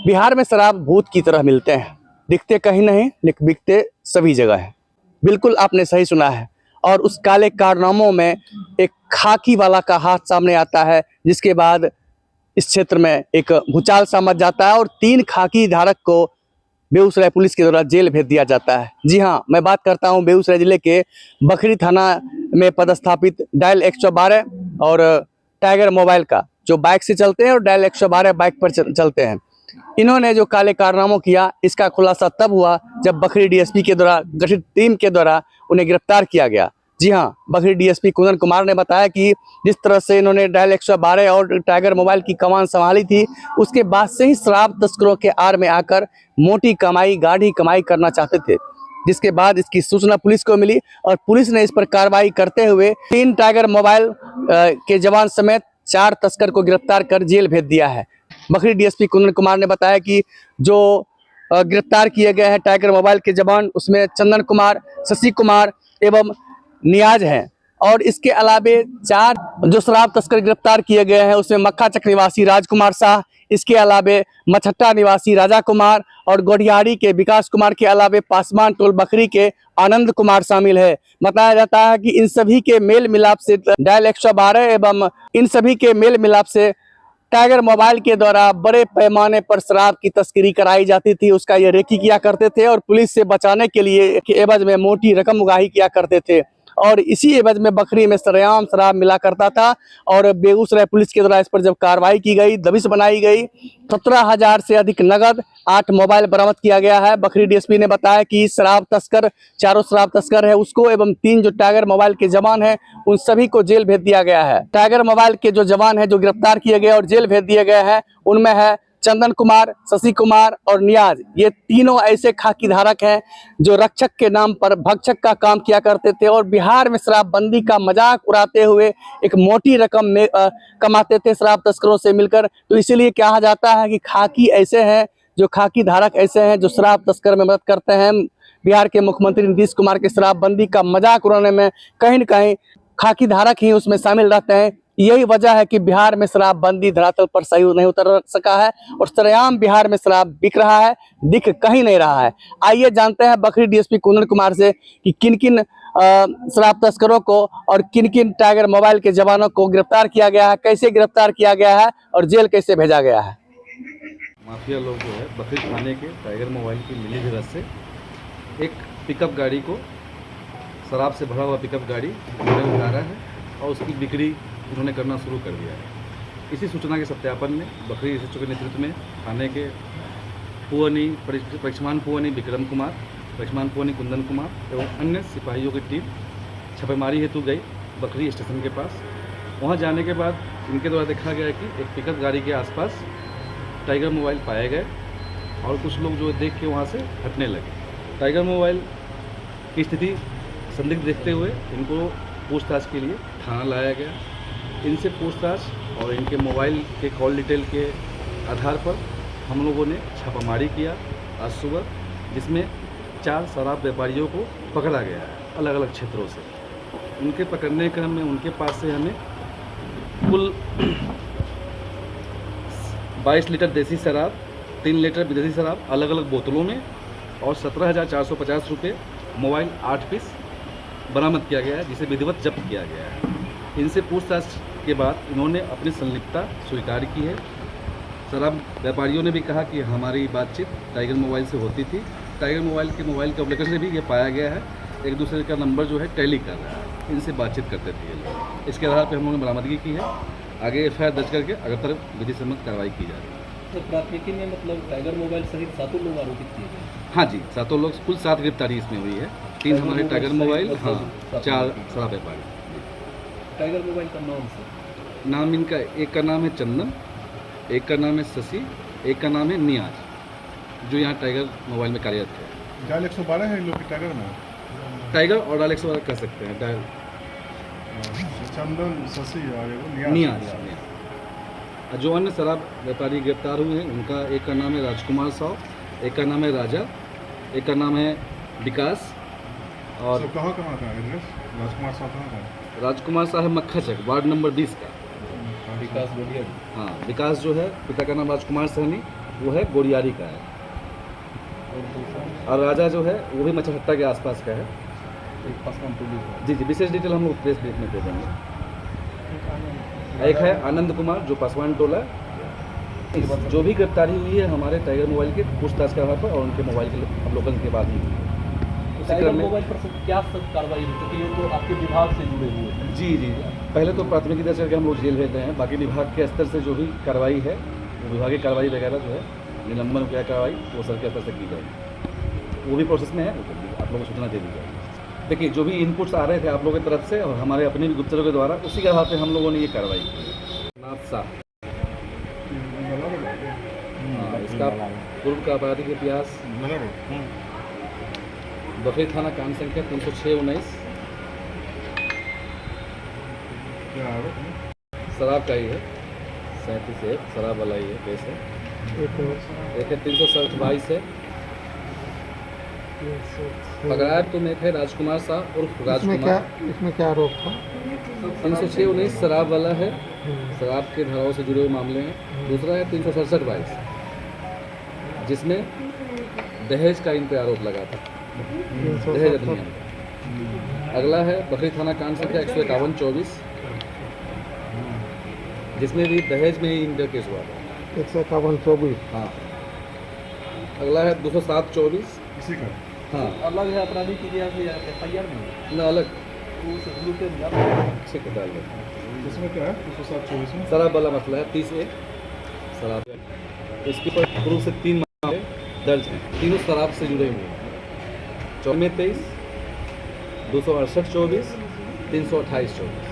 बिहार में शराब भूत की तरह मिलते हैं, दिखते कहीं नहीं लेकिन बिकते सभी जगह है। बिल्कुल आपने सही सुना है। और उस काले कारनामों में एक खाकी वाला का हाथ सामने आता है, जिसके बाद इस क्षेत्र में एक भूचाल सा मच जाता है और 3 खाकी धारक को बेगूसराय पुलिस के द्वारा जेल भेज दिया जाता है। जी हाँ, मैं बात करता हूँ बेगूसराय जिले के बखरी थाना में पदस्थापित डायल 112 और टाइगर मोबाइल का, जो बाइक से चलते हैं और डायल 112 बाइक पर चलते हैं। इन्होंने जो काले कारनामों किया, इसका खुलासा तब हुआ जब बखरी डीएसपी के द्वारा गठित टीम के द्वारा उन्हें गिरफ्तार किया गया। जी हाँ, बखरी डीएसपी कुंदन कुमार ने बताया कि जिस तरह से इन्होंने डायल 112 और टाइगर मोबाइल की कमान संभाली थी, उसके बाद से ही शराब तस्करों के आड़ में आकर मोटी कमाई, गाढ़ी कमाई करना चाहते थे। जिसके बाद इसकी सूचना पुलिस को मिली और पुलिस ने इस पर कार्रवाई करते हुए 3 टाइगर मोबाइल के जवान समेत 4 तस्कर को गिरफ्तार कर जेल भेज दिया है। बखरी डीएसपी कुंदन कुमार ने बताया कि जो गिरफ्तार किए गए हैं टाइगर मोबाइल के जवान, उसमें चंदन कुमार, शशि कुमार एवं नियाज हैं। और इसके अलावे 4 जो शराब तस्कर गिरफ्तार किए गए हैं, उसमें मक्खा चक निवासी राजकुमार शाह, इसके अलावे मछट्टा निवासी राजा कुमार और गोढ़ियारी के विकास कुमार के अलावे पासमान टोल बखरी के आनंद कुमार शामिल है। बताया जाता है कि इन सभी के मेल मिलाप से डायल 112 एवं इन सभी के मेल मिलाप से टाइगर मोबाइल के द्वारा बड़े पैमाने पर शराब की तस्करी कराई जाती थी। उसका ये रेकी किया करते थे और पुलिस से बचाने के लिए एवज में मोटी रकम उगाही किया करते थे। और इसी एवज में बखरी में सरेआम शराब मिला करता था। और बेगूसराय पुलिस के द्वारा इस पर जब कार्रवाई की गई, दबिश बनाई गई, 17,000 से अधिक नगद, 8 मोबाइल बरामद किया गया है। बखरी डीएसपी ने बताया कि शराब तस्कर, चारों शराब तस्कर है उसको एवं 3 जो टाइगर मोबाइल के जवान हैं, उन सभी को जेल भेज दिया गया है। टाइगर मोबाइल के जो जवान हैं जो गिरफ्तार किए गए और जेल भेज दिए गए हैं, उनमें है चंदन कुमार, शशि कुमार और नियाज। ये तीनों ऐसे खाकी धारक हैं जो रक्षक के नाम पर भक्षक का काम किया करते थे और बिहार में शराबबंदी का मजाक उड़ाते हुए एक मोटी रकम में कमाते थे शराब तस्करों से मिलकर। तो इसीलिए कहा जाता है कि खाकी ऐसे हैं, जो खाकी धारक ऐसे हैं जो शराब तस्कर में मदद करते हैं। बिहार के मुख्यमंत्री नीतीश कुमार के शराबबंदी का मजाक उड़ाने में कहीं न कहीं खाकी धारक ही उसमें शामिल रहते हैं। यही वजह है कि बिहार में शराबबंदी धरातल पर सही नहीं उतर सका है और सरेआम बिहार में शराब बिक रहा है, दिख कहीं नहीं रहा है। आइए जानते हैं बखरी डीएसपी कुंदन कुमार से कि किन किन शराब तस्करों को और किन किन टाइगर मोबाइल के जवानों को गिरफ्तार किया गया है, कैसे गिरफ्तार किया गया है और जेल कैसे भेजा गया है। माफिया लोग जो है बखरी थाने के टाइगर मोबाइल की मिली भगत से एक पिकअप गाड़ी को, शराब से भरा हुआ पिकअप गाड़ी उन्होंने उतारा है और उसकी बिक्री उन्होंने करना शुरू कर दिया है। इसी सूचना के सत्यापन में बखरी एसएचओ के नेतृत्व में थाने के पुअनी परीक्षमान पुअनी विक्रम कुमार, परीक्षमान पुअनी कुंदन कुमार एवं अन्य सिपाहियों की टीम छापेमारी हेतु गई बखरी स्टेशन के पास। वहां जाने के बाद इनके द्वारा देखा गया कि एक पिकअप गाड़ी के आसपास टाइगर मोबाइल पाए गए और कुछ लोग जो देख के वहाँ से हटने लगे। टाइगर मोबाइल की स्थिति संदिग्ध देखते हुए इनको पूछताछ के लिए थाना लाया गया। इनसे पूछताछ और इनके मोबाइल के कॉल डिटेल के आधार पर हम लोगों ने छापामारी किया आज सुबह, जिसमें 4 शराब व्यापारियों को पकड़ा गया है अलग अलग क्षेत्रों से। उनके पकड़ने क्रम में उनके पास से हमें कुल 22 लीटर देसी शराब, 3 लीटर विदेशी शराब अलग अलग बोतलों में और 17,450 रुपये, मोबाइल 8 पीस बरामद किया गया है, जिसे विधिवत जब्त किया गया है। इनसे पूछताछ के बाद इन्होंने अपनी संलिप्तता स्वीकार की है। शराब व्यापारियों ने भी कहा कि हमारी बातचीत टाइगर मोबाइल से होती थी। टाइगर मोबाइल के मोबाइल के एप्लीकेशन से भी ये पाया गया है, एक दूसरे का नंबर जो है टैली कर रहा है, इनसे बातचीत करते थे ये लोग। इसके आधार पर हम लोगों ने बरामदगी की है। आगे एफआईआर दर्ज करके अगर विधि सम्मत कार्रवाई की जा रही है। तो प्राथमिकी में मतलब टाइगर मोबाइल सहित 7 लोग आरोपित किए गए। हाँ जी, 7 लोग, कुल 7 गिरफ्तारी इसमें हुई है। 3 हमारे टाइगर मोबाइल, हाँ 4 शराब व्यापारी। टाइगर मोबाइल का नाम सर? नाम इनका, एक का नाम है चंदन, एक का नाम है शशि, एक का नाम है नियाज, जो यहाँ टाइगर मोबाइल में कार्यरत है। डायल 112 है इन लोग की टाइगर में? टाइगर और डायल 112 कर सकते हैं। डायल चंदन, शशि और नियाज। जो अन्य शराब व्यापारी गिरफ्तार हुए हैं उनका, एक का नाम है राजकुमार साव, एक का नाम है राजा, एक का नाम है विकास। और कहाँ का एड्रेस? राजकुमार साहब कहाँ का? राजकुमार साहब मक्खा चक, वार्ड नंबर 20 का। विकास गोढ़ियारी। हाँ, विकास जो है पिता का नाम राजकुमार सहनी वो है गोरियारी का है, और राजा जो है वो भी मछहट्टा के आसपास का है। एक पासवान पुलिस है। जी जी, विशेष डिटेल हम लोग प्रेस ब्रीफ में दे देंगे। एक है आनंद कुमार जो पासवान टोला, जो भी गिरफ्तारी हुई है हमारे टाइगर मोबाइल के पूछताछ के आधार पर और उनके मोबाइल के अवलोकन के बाद ही हुई है। उसी टाइगर क्रम में मोबाइल पर सब क्या सब कार्रवाई हुई, क्योंकि ये तो आपके विभाग से जुड़े हुए हैं। जी जी, पहले तो प्राथमिकी दर्ज करके हम लोग जेल भेज रहे हैं, बाकी विभाग के स्तर से जो भी कार्रवाई है वो विभागीय कार्रवाई वगैरह जो है निलंबन क्या कार्रवाई वो सर के स्तर से की जाएगी, वो भी प्रोसेस में है, वो जल्दी आप लोगों को सूचना दे दी जाएगी। देखिए जो भी इनपुट्स आ रहे थे आप लोगों की तरफ से और हमारे अपने भी गुप्तचरों के द्वारा, उसी के आधार पर हम लोगों ने ये कार्रवाई की। नाथ शाह, हाँ, इसका पूर्व का आपराधिक इतिहास बकरी थाना कांड संख्या 306-19 क्या आरोप है? शराब का ही है, 37 शराब वाला ही है केस है। एक है 360-22 है, पकड़ा तुम एक है राजकुमार शाह उर्फ राजकुमार। इसमें क्या आरोप था? 306-19 शराब वाला है, शराब के धाराओं से जुड़े हुए मामले हैं। दूसरा है 367-22 जिसमें दहेज का इन पे आरोप लगा था, दहेज अधिनियम। अगला है बकरी थाना कांड संख्या 151-24 जिसमें भी दहेज में ही इनका केस हुआ था। 151-24। हाँ, अगला है 207-24। इसी का हाँ, अलग है आपराधिक इतिहास या FIR में है? ना अलग वो सब ग्रुप के ठीक है, डाल दो। इसमें क्या है 207-24 में? शराब वाला मसला है 30A शराब। इसके ऊपर पूर्व से 3 मामले दर्ज हैं, तीनों शराब से जुड़े हुए हैं। 24-23, 268-24, 328-24।